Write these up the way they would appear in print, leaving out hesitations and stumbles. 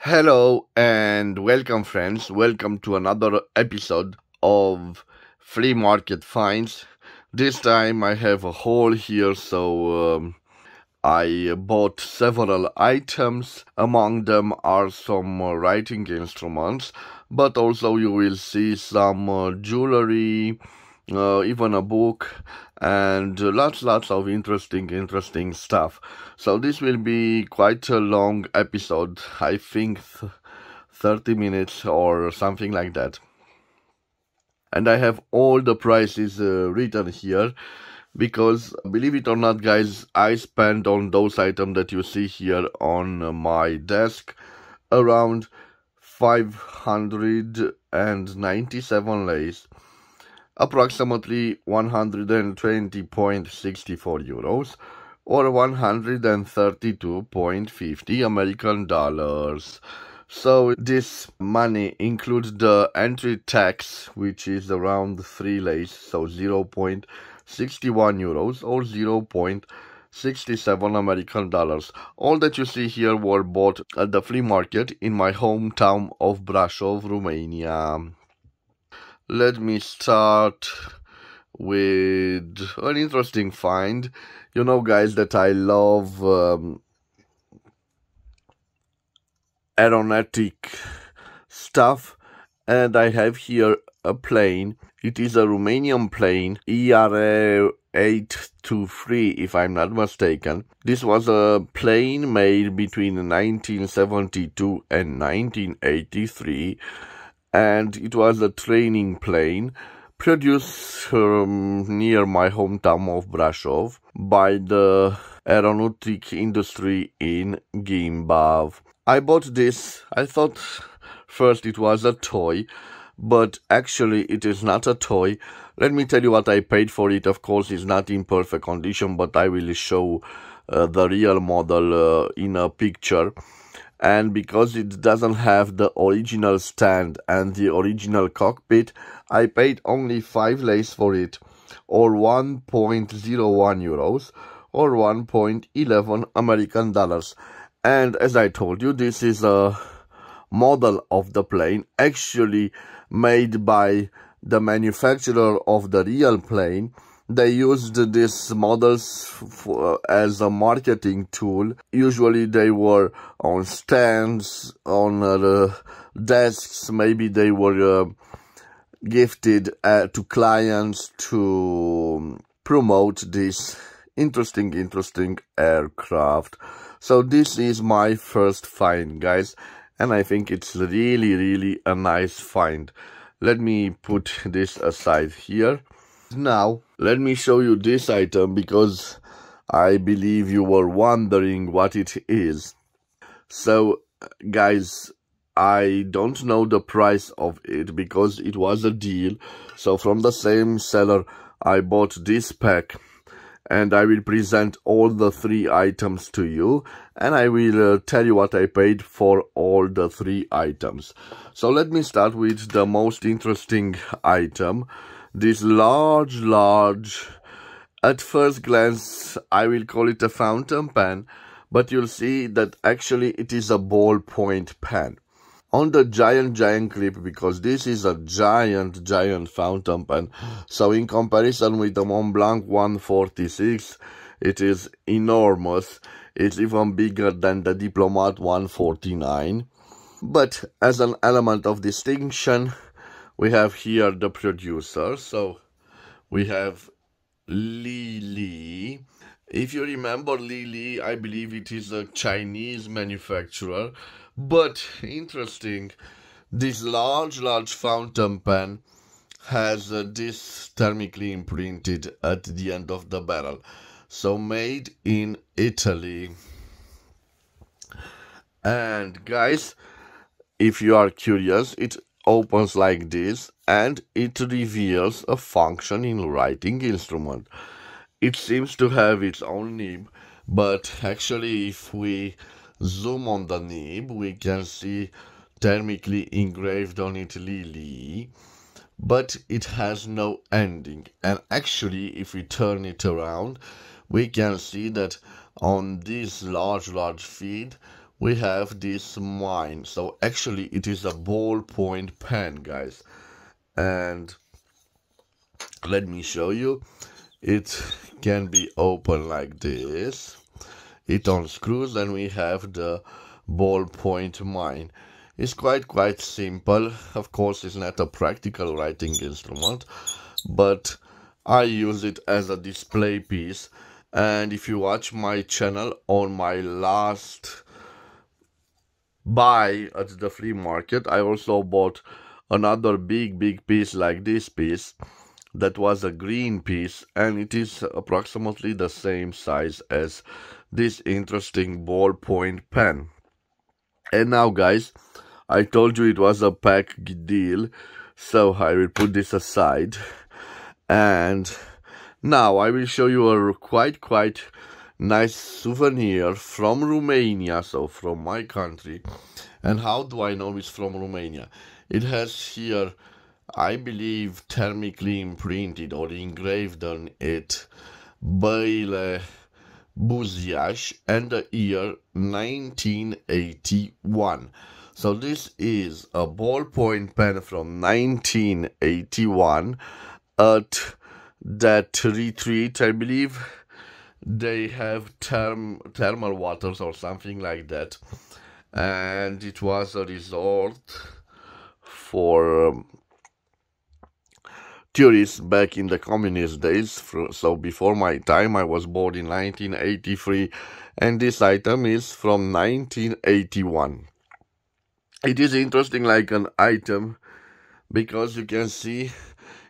Hello and welcome, friends. Welcome to another episode of Flea Market Finds. This time I have a haul here, so I bought several items. Among them are some writing instruments, but also you will see some jewelry, even a book, and lots of interesting stuff. So this will be quite a long episode. I think 30 minutes or something like that. And I have all the prices written here because, believe it or not, guys, I spent on those items that you see here on my desk around 597 lays, approximately 120.64 euros, or 132.50 American dollars. So this money includes the entry tax, which is around 3 lays, so 0.61 euros or 0.67 American dollars. All that you see here were bought at the flea market in my hometown of Brașov, Romania. Let me start with an interesting find. You know, guys, that I love aeronautic stuff, and I have here a plane. It is a Romanian plane, ERA 823, if I'm not mistaken. This was a plane made between 1972 and 1983, and it was a training plane produced near my hometown of Brașov by the aeronautic industry in Gimbav. I bought this. I thought first it was a toy, but actually it is not a toy. Let me tell you what I paid for it. Of course, it's not in perfect condition, but I will show the real model in a picture. And because it doesn't have the original stand and the original cockpit, I paid only 5 lays for it, or 1.01 euros, or 1.11 American dollars. And as I told you, this is a model of the plane actually made by the manufacturer of the real plane. They used these models as a marketing tool. Usually they were on stands, on desks. Maybe they were gifted to clients to promote this interesting aircraft. So this is my first find, guys, and I think it's really a nice find. Let me put this aside here. Now, let me show you this item because I believe you were wondering what it is. So, guys, I don't know the price of it because it was a deal. So from the same seller, I bought this pack. And I will present all the 3 items to you, and I will tell you what I paid for all the 3 items. So let me start with the most interesting item. This large, at first glance, I will call it a fountain pen, but you'll see that actually it is a ballpoint pen. On the giant clip, because this is a giant fountain pen. So in comparison with the Montblanc 146, it is enormous. It's even bigger than the Diplomat 149. But as an element of distinction, we have here the producer. So we have FLEA. If you remember FLEA, I believe it is a Chinese manufacturer. But interesting, this large fountain pen has this thermically imprinted at the end of the barrel. So made in Italy. And guys, if you are curious, it opens like this and it reveals a functioning writing instrument. It seems to have its own nib, but actually if we zoom on the nib, we can see thermically engraved on it FLEA, but it has no ending. And actually, if we turn it around, we can see that on this large feed, we have this mine. So actually it is a ballpoint pen, guys. And let me show you. It can be opened like this. It unscrews and we have the ballpoint mine. It's quite simple. Of course, it's not a practical writing instrument, but I use it as a display piece. And if you watch my channel, on my last buy at the flea market, I also bought another big piece like this piece. That was a green piece, and it is approximately the same size as this interesting ballpoint pen. And now, guys, I told you it was a pack deal, so I will put this aside. And now I will show you a quite nice souvenir from Romania, so from my country. And how do I know it's from Romania? It has here, I believe, thermically imprinted or engraved on it Băile Buziaș and the year 1981. So this is a ballpoint pen from 1981 at that retreat, I believe. They have thermal waters or something like that. And it was a resort for tourists back in the communist days. So before my time, I was born in 1983, and this item is from 1981. It is interesting like an item because you can see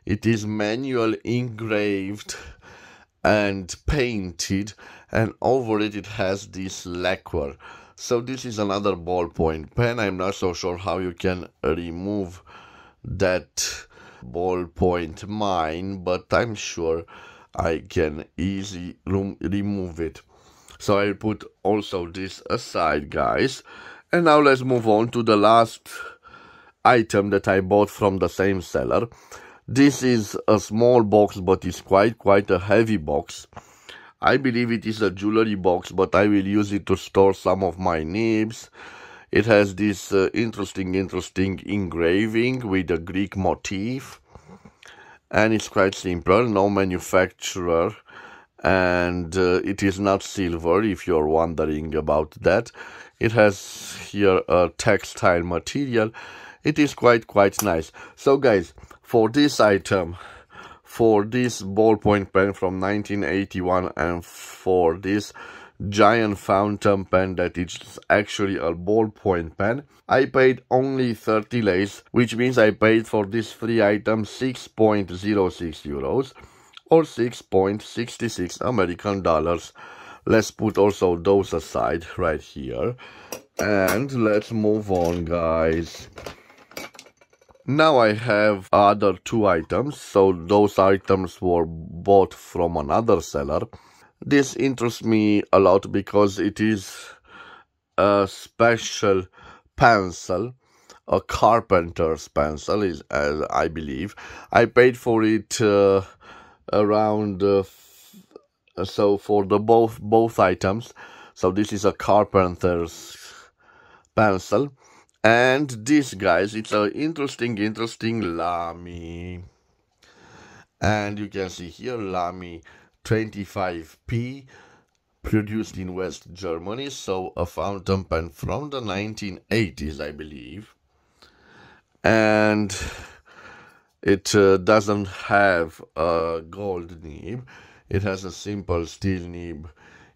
it is manual engraved and painted, and over it has this lacquer. So this is another ballpoint pen. I'm not so sure how you can remove that ballpoint mine, but I'm sure I can easily remove it. So I'll put also this aside, guys. And now let's move on to the last item that I bought from the same seller. This is a small box, but it's quite a heavy box. I believe it is a jewelry box, but I will use it to store some of my nibs. It has this interesting engraving with a Greek motif, and it's quite simple, no manufacturer, and it is not silver if you're wondering about that. It has here a textile material. It is quite nice. So guys, for this item, for this ballpoint pen from 1981, and for this giant fountain pen that is actually a ballpoint pen, I paid only 30 leis, which means I paid for this free item 6.06 euros or 6.66 American dollars. Let's put also those aside right here, and let's move on, guys. Now I have other two items, so those items were bought from another seller. This interests me a lot because it is a special pencil, a carpenter's pencil, is I believe. I paid for it around so for the both items. So this is a carpenter's pencil. And this, guys, it's an interesting Lamy. And you can see here Lamy 25P, produced in West Germany. So a fountain pen from the 1980s, I believe. And it doesn't have a gold nib. It has a simple steel nib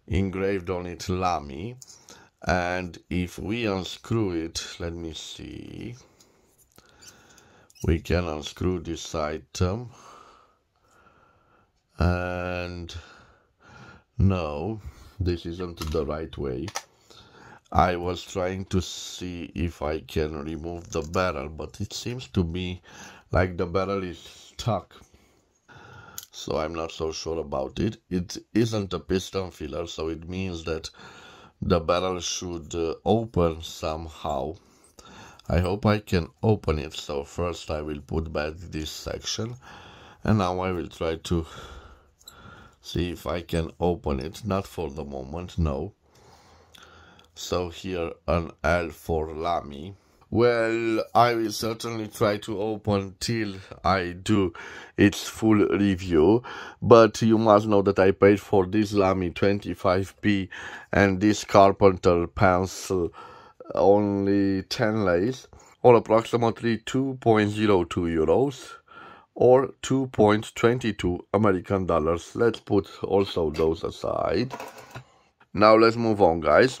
engraved on it, Lamy. And if we unscrew it, let me see, we can unscrew this item, and no, this isn't the right way. I was trying to see if I can remove the barrel, but it seems to be like the barrel is stuck, so I'm not so sure about it. It isn't a piston filler, so it means that the barrel should open somehow. I hope I can open it. So first I will put back this section, and now I will try to see if I can open it. Not for the moment, no. So here an L for Lamy. Well, I will certainly try to open till I do its full review, but you must know that I paid for this Lamy 25p and this Carpenter pencil only 10 lays, or approximately 2.02 euros or 2.22 American dollars. Let's put also those aside. Now let's move on, guys.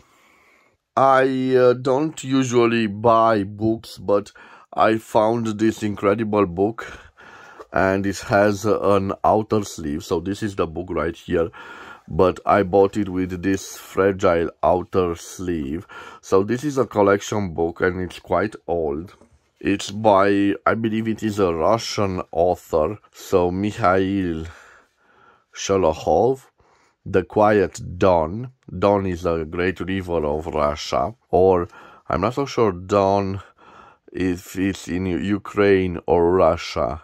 I don't usually buy books, but I found this incredible book, and it has an outer sleeve. So this is the book right here, but I bought it with this fragile outer sleeve. So this is a collection book, and it's quite old. It's by, I believe it is a Russian author, so Mikhail Sholokhov. The Quiet Don. Don is a great river of Russia, or I'm not so sure Don if it's in Ukraine or Russia.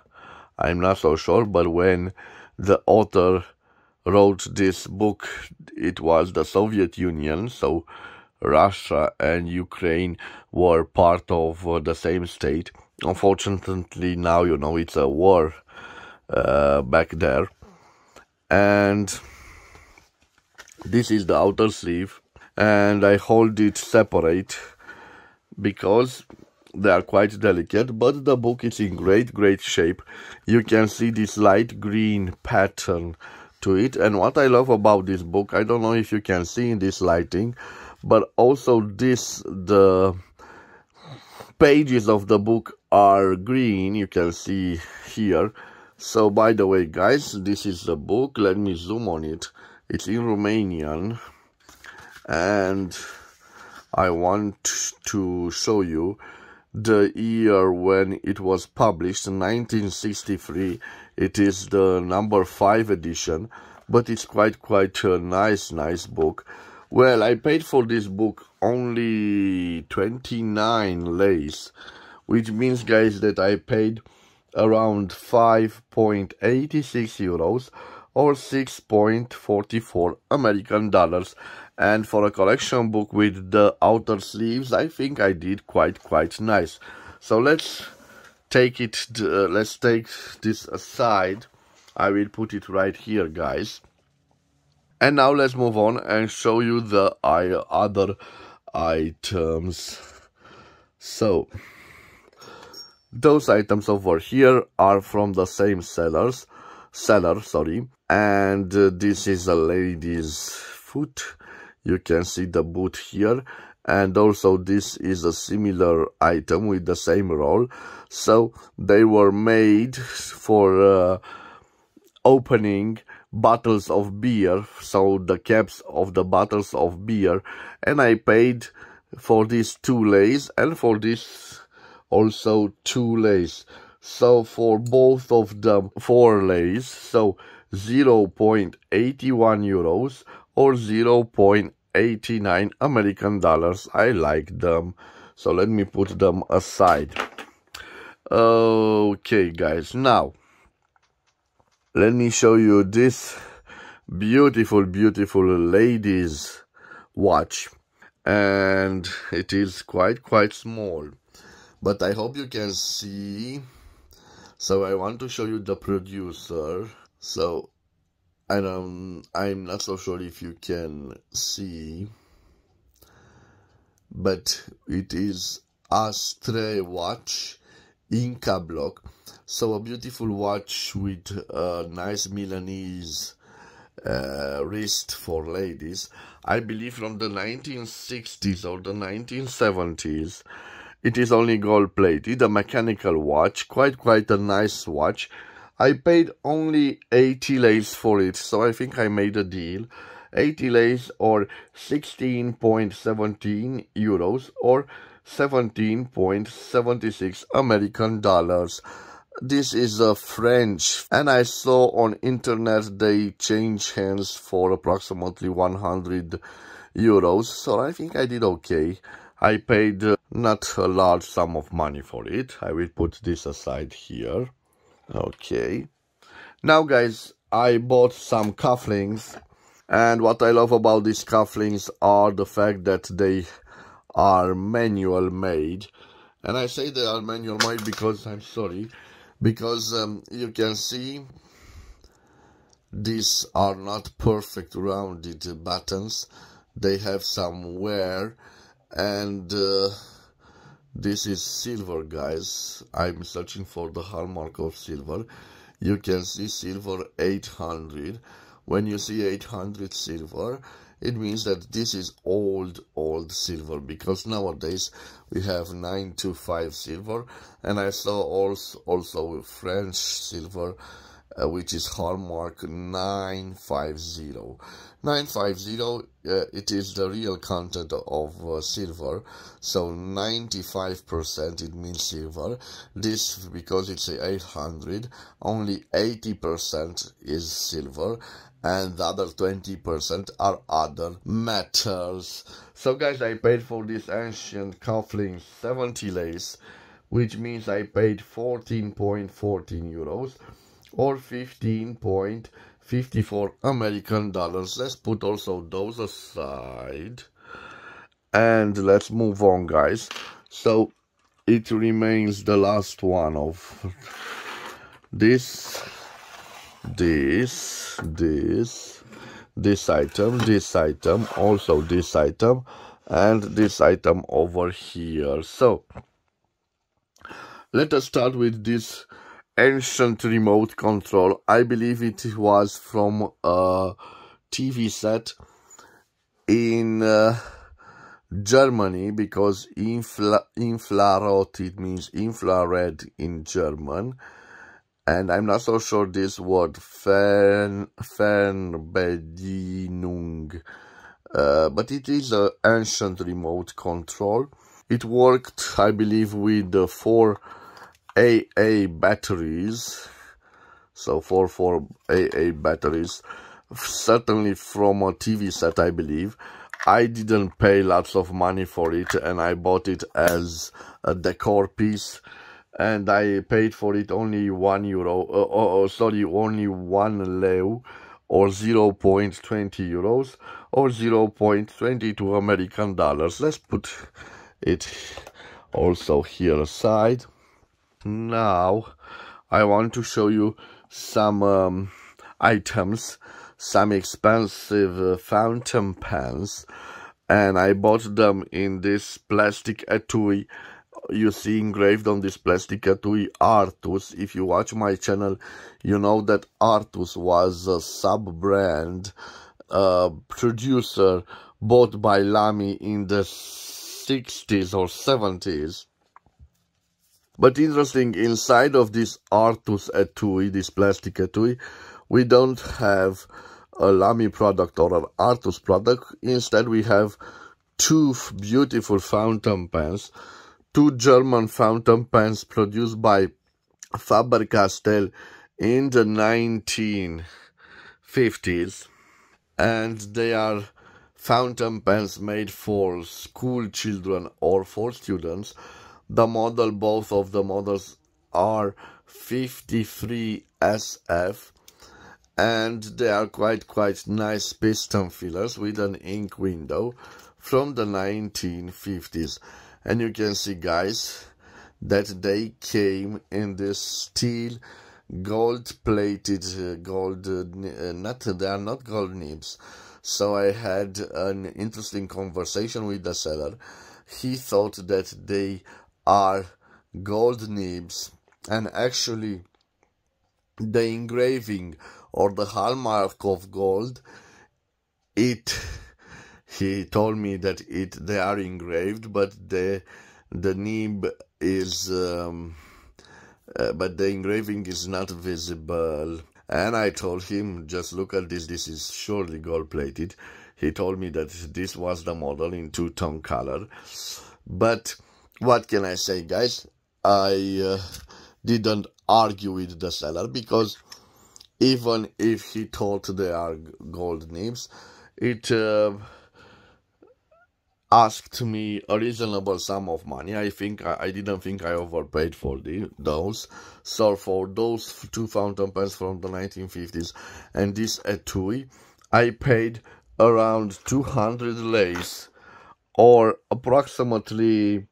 I'm not so sure, but when the author wrote this book, it was the Soviet Union, so Russia and Ukraine were part of the same state. Unfortunately, now, you know, it's a war back there. And this is the outer sleeve, and I hold it separate because they are quite delicate, but the book is in great shape. You can see this light green pattern to it, and what I love about this book, I don't know if you can see in this lighting, but also the pages of the book are green, you can see here. So by the way, guys, this is the book. Let me zoom on it. It's in Romanian, and I want to show you the year when it was published, 1963. It is the number 5 edition, but it's quite a nice book. Well, I paid for this book only 29 leys, which means, guys, that I paid around 5.86 euros or 6.44 American dollars. And for a collection book with the outer sleeves, I think I did quite nice. So let's take this aside. I will put it right here, guys. And now let's move on and show you the other items. So those items over here are from the same seller, and this is a lady's foot. You can see the boot here, and also this is a similar item with the same roll. So they were made for opening bottles of beer, so the caps of the bottles of beer, and I paid for these 2 leys and for this also 2 leys. So for both of them 4 leys, so 0.81 euros or 0.89 American dollars. I like them, so let me put them aside. Okay, guys, now let me show you this beautiful ladies watch, and it is quite small, but I hope you can see. So I want to show you the producer. So I'm not so sure if you can see, but it is Astre watch Inca block. So a beautiful watch with a nice Milanese wrist for ladies. I believe from the 1960s or the 1970s. It is only gold plated, a mechanical watch, quite a nice watch. I paid only 80 leys for it, so I think I made a deal. 80 leys or 16.17 euros or 17.76 American dollars. This is a French, and I saw on internet they change hands for approximately 100 euros, so I think I did okay. I paid not a large sum of money for it. I will put this aside here. Okay. Now, guys, I bought some cufflinks, And what I love about these cufflinks are the fact that they are manual made. And I say they are manual made because, I'm sorry, because you can see these are not perfect rounded buttons. They have some wear, and this is silver, guys. I'm searching for the hallmark of silver. You can see silver 800. When you see 800 silver, it means that this is old silver, because nowadays we have 925 silver, and I saw also French silver, which is hallmark 950. 950, it is the real content of silver, so 95% it means silver. This, because it's 800, only 80% is silver, and the other 20% are other metals. So guys, I paid for this ancient cufflink 70 lace, which means I paid 14.14 euros, or 15.54 American dollars. Let's put also those aside, and let's move on, guys. So it remains the last one of this item, also this item, and this item over here. So let us start with this ancient remote control. I believe it was from a TV set in Germany, because infrarot, it means infrared in German. And I'm not so sure this word, Fernbedienung, but it is an ancient remote control. It worked, I believe, with the 4 AA batteries, so 4 AA batteries, certainly from a TV set, I believe. I didn't pay lots of money for it, and I bought it as a decor piece, and I paid for it only €1, only 1 leu, or 0.20 euros, or 0.22 American dollars. Let's put it also here aside. Now I want to show you some items, some expensive fountain pens, and I bought them in this plastic etui. You see engraved on this plastic etui Artus. If you watch my channel, you know that Artus was a sub-brand producer bought by Lamy in the 60s or 70s. But interesting, inside of this Artus etui, this plastic etui, we don't have a Lamy product or an Artus product. Instead, we have 2 beautiful fountain pens, 2 German fountain pens produced by Faber-Castell in the 1950s. And they are fountain pens made for school children or for students. The model, both of the models are 53 SF, and they are quite nice piston fillers with an ink window from the 1950s. And you can see, guys, that they came in this steel gold-plated they are not gold nibs. So I had an interesting conversation with the seller. He thought that they are gold nibs, and actually the engraving or the hallmark of gold, he told me that they are engraved, but the nib is but the engraving is not visible. And I told him, just look at this is surely gold plated. He told me that this was the model in 2-tone color. But what can I say, guys? I didn't argue with the seller, because even if he thought they are gold nibs, it asked me a reasonable sum of money. I didn't think I overpaid for those. So for those 2 fountain pens from the 1950s and this etui, I paid around 200 lays, or approximately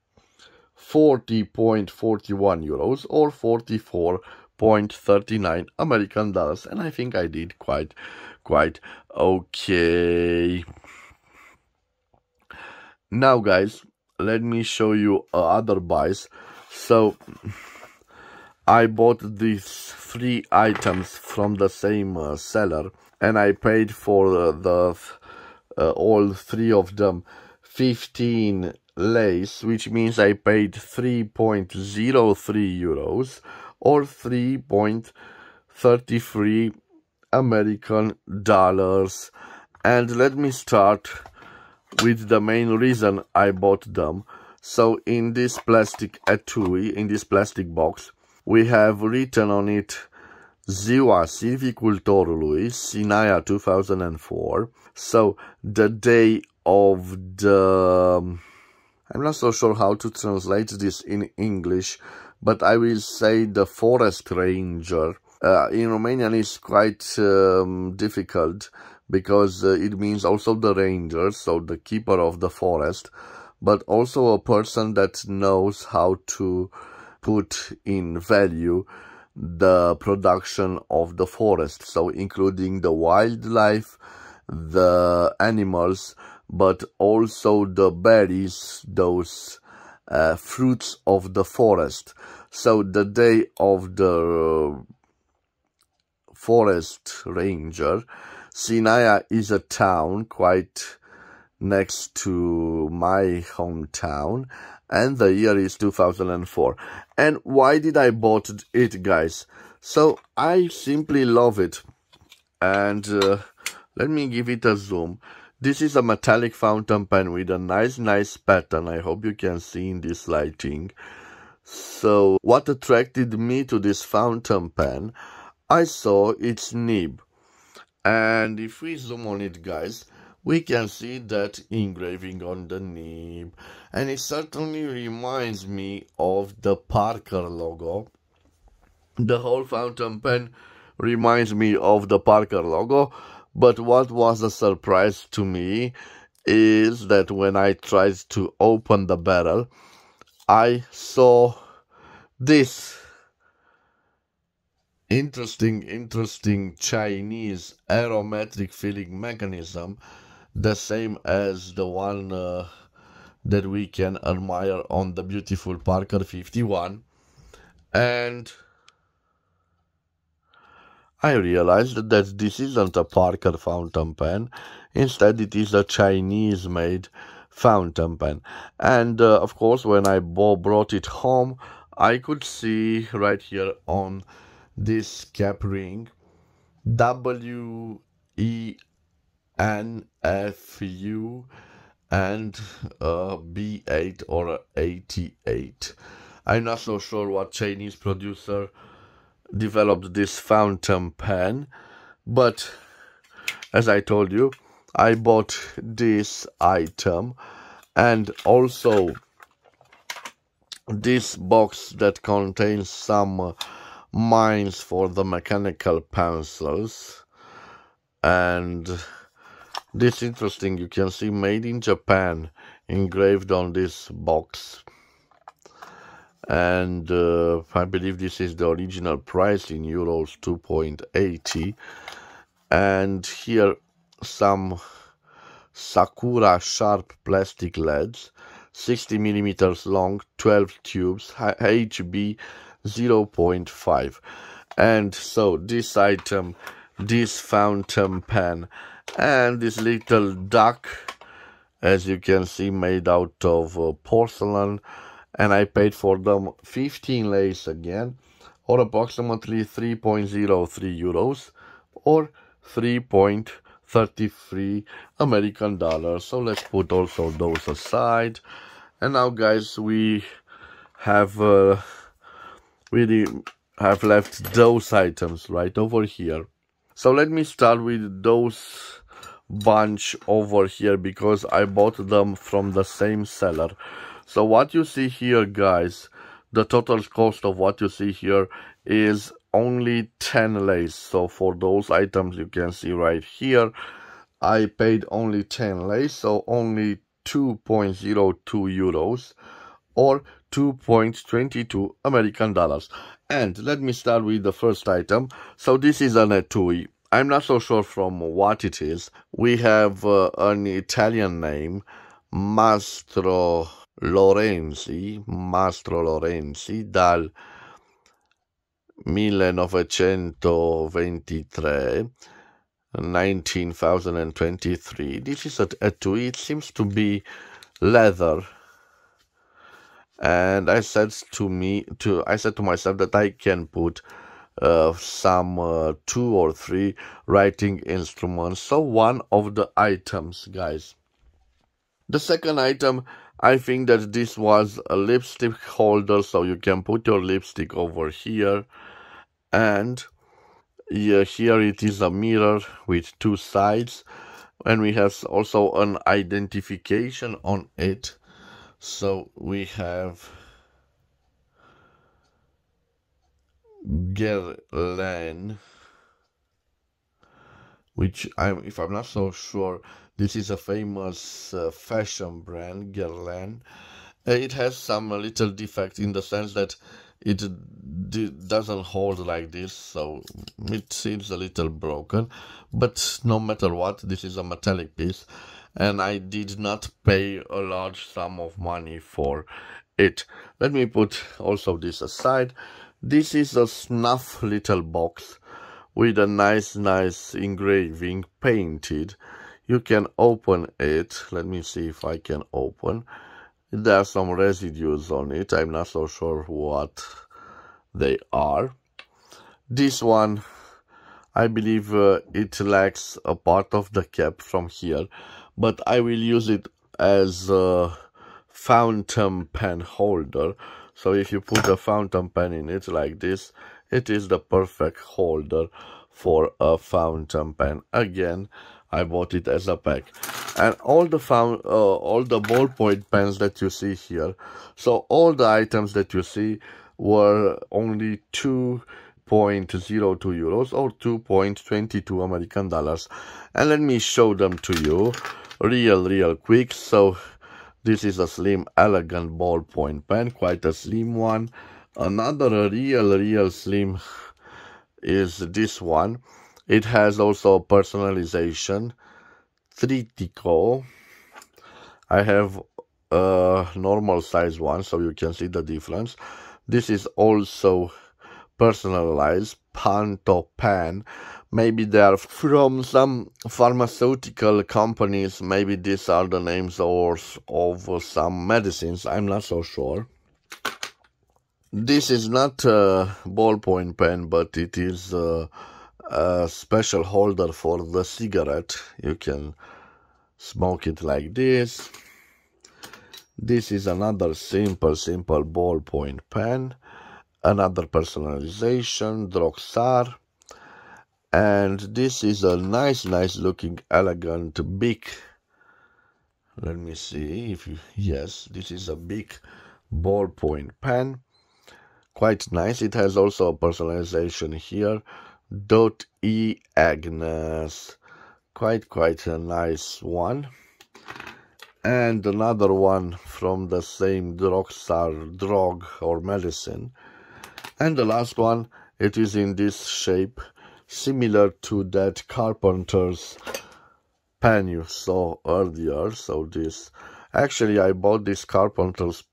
40.41 euros, or 44.39 American dollars, and I think I did quite okay. Now guys, let me show you other buys. So I bought these 3 items from the same seller, and I paid for all 3 of them 15 lays, which means I paid 3.03 euros, or 3.33 American dollars. And let me start with the main reason I bought them. So in this plastic etui, in this plastic box, we have written on it Ziua Silvicultorului, Sinaia 2004. So the day of the... I'm not so sure how to translate this in English, but I will say the forest ranger. In Romanian it's quite difficult, because it means also the ranger, so the keeper of the forest, but also a person that knows how to put in value the production of the forest, so including the wildlife, the animals, but also the berries, those fruits of the forest. So the day of the forest ranger, Sinaia is a town quite next to my hometown, and the year is 2004. And why did I bought it, guys? So I simply love it, and let me give it a zoom. This is a metallic fountain pen with a nice pattern. I hope you can see in this lighting. So what attracted me to this fountain pen, I saw its nib, and if we zoom on it, guys, we can see that engraving on the nib, and it certainly reminds me of the Parker logo. The whole fountain pen reminds me of the Parker logo, but what was a surprise to me is that when I tried to open the barrel, I saw this interesting Chinese aromatic filling mechanism, the same as the one that we can admire on the beautiful Parker 51. And I realized that this isn't a Parker fountain pen. Instead, it is a Chinese-made fountain pen. And of course, when I brought it home, I could see right here on this cap ring WENFU and B8 or 88. I'm not so sure what Chinese producer developed this fountain pen, but as I told you, I bought this item, and also this box that contains some mines for the mechanical pencils. And this interesting, you can see made in Japan engraved on this box, and I believe this is the original price in euros, 2.80. And here some Sakura sharp plastic LEDs, 60 millimeters long, 12 tubes, HB 0.5. And so this item, this fountain pen, and this little duck, as you can see, made out of porcelain, and I paid for them 15 lays again, or approximately 3.03 euros, or 3.33 American dollars. So let's put also those aside. And now, guys, we have left those items right over here. So let me start with those bunch over here, because I bought them from the same seller. So what you see here, guys, the total cost of what you see here is only 10 lays. So for those items you can see right here, I paid only 10 lei, so only 2.02 euros or 2.22 American dollars. And let me start with the first item. So this is an etui. I'm not so sure from what it is. We have an Italian name, Mastro Lorenzi dal 1923, 1923. This is a etui. It seems to be leather. And I said to myself that I can put some 2 or 3 writing instruments. So one of the items, guys. The second item, I think that this was a lipstick holder, so you can put your lipstick over here. And yeah, here it is a mirror with 2 sides, and we have also an identification on it. So we have Guerlain, which if I'm not so sure, this is a famous fashion brand, Guerlain. It has some little defect in the sense that it doesn't hold like this, so it seems a little broken. But no matter what, this is a metallic piece, and I did not pay a large sum of money for it. Let me put also this aside. This is a snuff little box with a nice engraving painted. You can open it. Let me see if I can open. There are some residues on it. I'm not so sure what they are. This one, I believe it lacks a part of the cap from here, but I will use it as a fountain pen holder. So if you put a fountain pen in it like this, it is the perfect holder for a fountain pen. Again, I bought it as a pack. And all the ballpoint pens that you see here, so all the items that you see were only 2.02 euros or 2.22 American dollars. And let me show them to you real quick. So this is a slim, elegant ballpoint pen, quite a slim one. Another real slim is this one. It has also personalization, Tritico. I have a normal size one, so you can see the difference. This is also personalized, Panto pen. Maybe they are from some pharmaceutical companies. Maybe these are the names of some medicines. I'm not so sure. This is not a ballpoint pen, but it is a special holder for the cigarette. You can smoke it like this. This is another simple ballpoint pen. Another personalization, Droxar. And this is a nice looking, elegant, big. Let me see if you, yes, this is a big ballpoint pen. Quite nice. It has also a personalization here. .E Agnes. Quite a nice one. And another one from the same Droxar drug or medicine. And the last one, it is in this shape, similar to that carpenter's pen you saw earlier. So this, actually I bought this carpenter's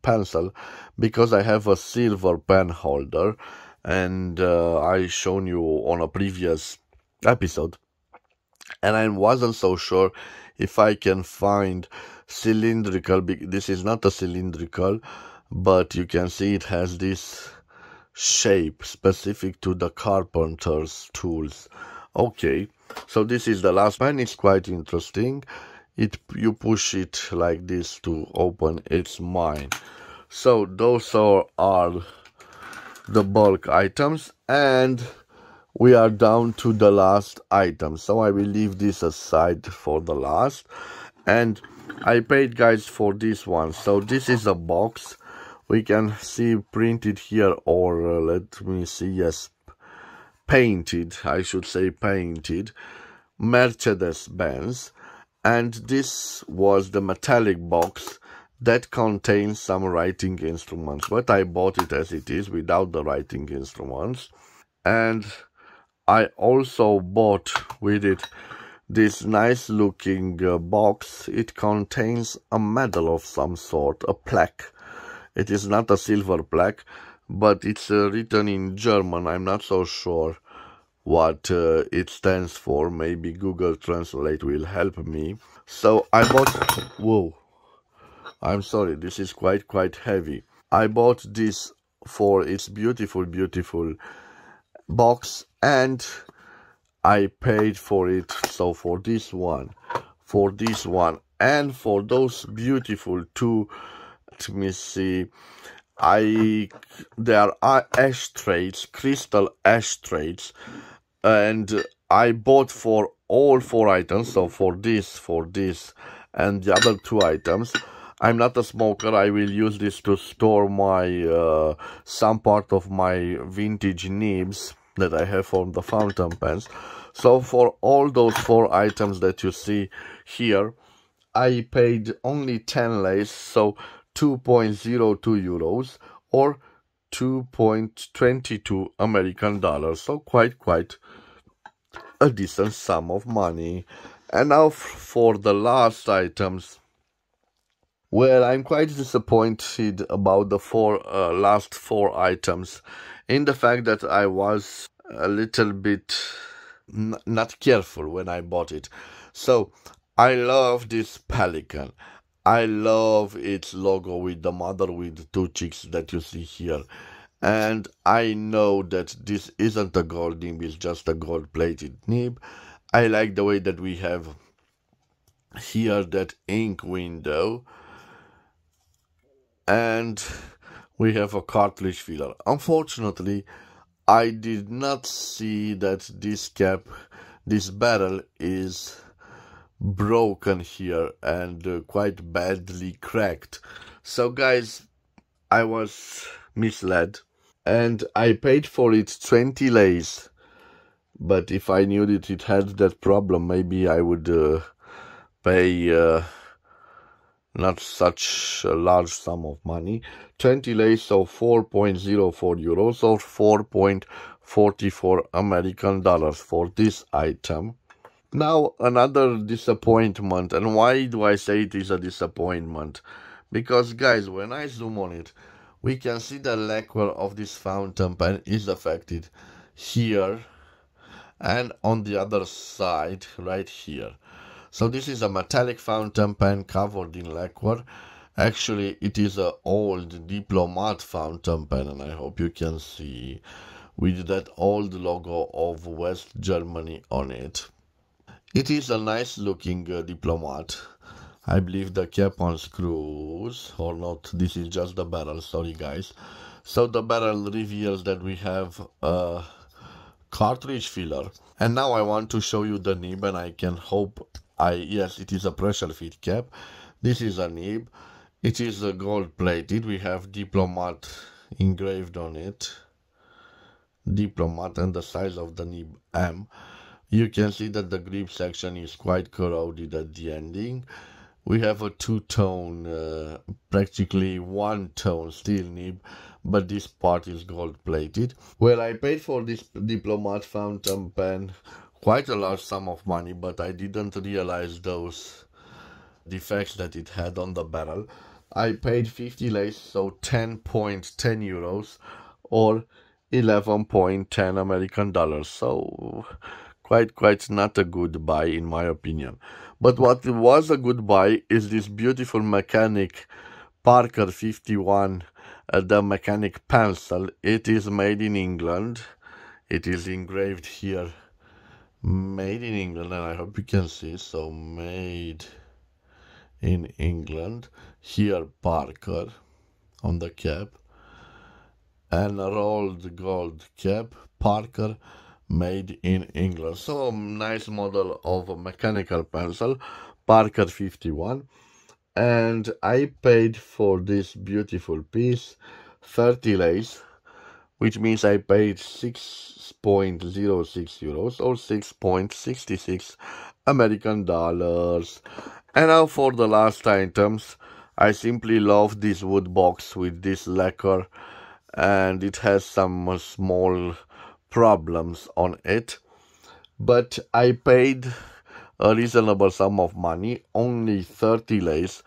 pencil because I have a silver pen holder, and I shown you on a previous episode, and I wasn't so sure if I can find cylindrical. This is not a cylindrical, but you can see it has this shape specific to the carpenter's tools. Okay, so this is the last pen. It's quite interesting. You push it like this to open. It's mine. So those are the bulk items, and we are down to the last item. So I will leave this aside for the last. And I paid, guys, for this one. So this is a box. We can see printed here, or let me see, yes, painted, I should say painted. Mercedes-Benz, and this was the metallic box that contains some writing instruments, but I bought it as it is without the writing instruments. And I also bought with it this nice looking box. It contains a medal of some sort, a plaque. It is not a silver plaque, but it's written in German. I'm not so sure what it stands for. Maybe Google Translate will help me. So I bought, whoa, I'm sorry, this is quite heavy. I bought this for its beautiful box, and I paid for it. So for this one, and for those beautiful two, let me see, there are ashtrays, crystal ashtrays, and I bought for all 4 items. So for this, and the other 2 items. I'm not a smoker. I will use this to store my some part of my vintage nibs that I have from the fountain pens. So for all those 4 items that you see here, I paid only 10 lays, so 2.02 euros or 2.22 American dollars. So quite a decent sum of money. And now for the last items. Well, I'm quite disappointed about the last 4 items, in the fact that I was a little bit not careful when I bought it. So I love this pelican. I love its logo with the mother with 2 chicks that you see here. And I know that this isn't a gold nib, it's just a gold-plated nib. I like the way that we have here that ink window. And we have a cartridge filler. Unfortunately, I did not see that this barrel is broken here and quite badly cracked. So guys, I was misled, and I paid for it 20 lays. But if I knew that it had that problem, maybe I would pay not such a large sum of money. 20 lays, so 4.04 euros or 4.44 American dollars for this item. Now another disappointment. And why do I say it is a disappointment? Because guys, when I zoom on it, we can see the lacquer of this fountain pen is affected here and on the other side right here. So this is a metallic fountain pen covered in lacquer. Actually, it is an old Diplomat fountain pen, and I hope you can see, with that old logo of West Germany on it. It is a nice looking Diplomat. I believe the cap unscrews, or not, this is just the barrel, sorry guys. So the barrel reveals that we have a cartridge filler. And now I want to show you the nib, and I can hope yes, it is a pressure fit cap. This is a nib. It is gold plated. We have Diplomat engraved on it. Diplomat, and the size of the nib M. You can see that the grip section is quite corroded at the ending. We have a 2-tone, practically 1-tone steel nib, but this part is gold plated. Well, I paid for this Diplomat fountain pen quite a large sum of money, but I didn't realize those defects that it had on the barrel. I paid 50 lays, so 10.10 euros or 11.10 American dollars. So quite not a good buy in my opinion. But what was a good buy is this beautiful mechanic Parker 51, the mechanic pencil. It is made in England. It is engraved here, made in England, and I hope you can see. So made in England, here Parker on the cap, and a rolled gold cap, Parker, made in England. So a nice model of a mechanical pencil, Parker 51. And I paid for this beautiful piece 30 lays, which means I paid 6.06 euros or 6.66 American dollars. And now for the last items. I simply love this wood box with this lacquer, and it has some small problems on it, but I paid a reasonable sum of money, only 30 leis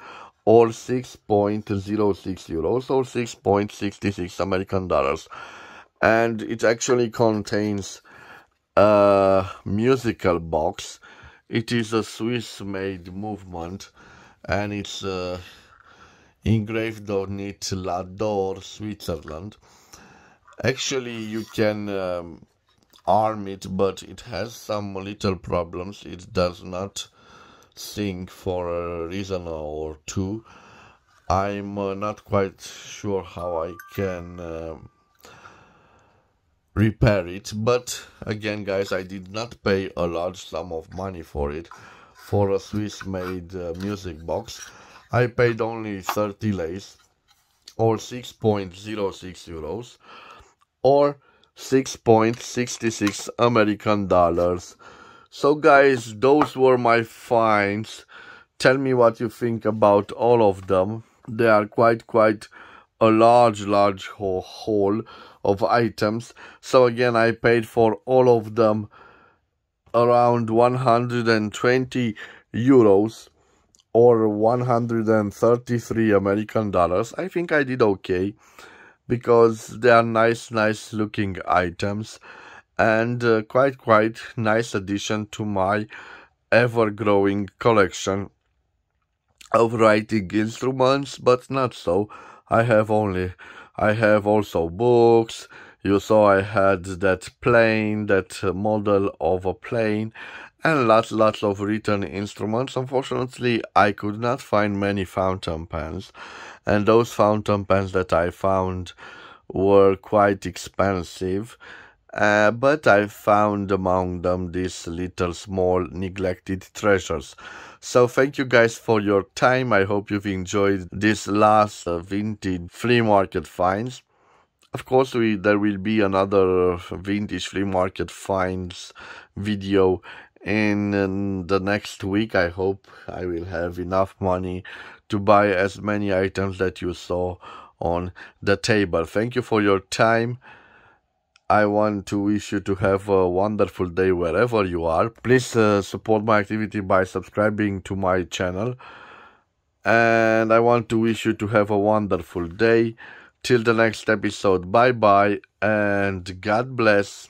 or 6.06 euros or 6.66 American dollars, and it actually contains a musical box. It is a Swiss made movement, and it's engraved on it L'Adore, Switzerland. Actually, you can arm it, but it has some little problems. It does not sing for a reason or two. I'm not quite sure how I can repair it, but again, guys, I did not pay a large sum of money for it. For a Swiss made music box, I paid only 30 leis or 6.06 euros or 6.66 American dollars. So guys, those were my finds. Tell me what you think about all of them. They are quite a large haul of items. So again, I paid for all of them around 120 euros or 133 American dollars. I think I did okay, because they are nice looking items, and quite nice addition to my ever-growing collection of writing instruments. But not so. I have also books. You saw I had that plane, that model of a plane, and lots of written instruments. Unfortunately, I could not find many fountain pens, and those fountain pens that I found were quite expensive. But I found among them these little small neglected treasures. So thank you guys for your time. I hope you've enjoyed this last vintage flea market finds. Of course, there will be another vintage flea market finds video in the next week. I hope I will have enough money to buy as many items that you saw on the table. Thank you for your time. I want to wish you to have a wonderful day wherever you are. Please support my activity by subscribing to my channel. And I want to wish you to have a wonderful day. Till the next episode, bye bye and God bless.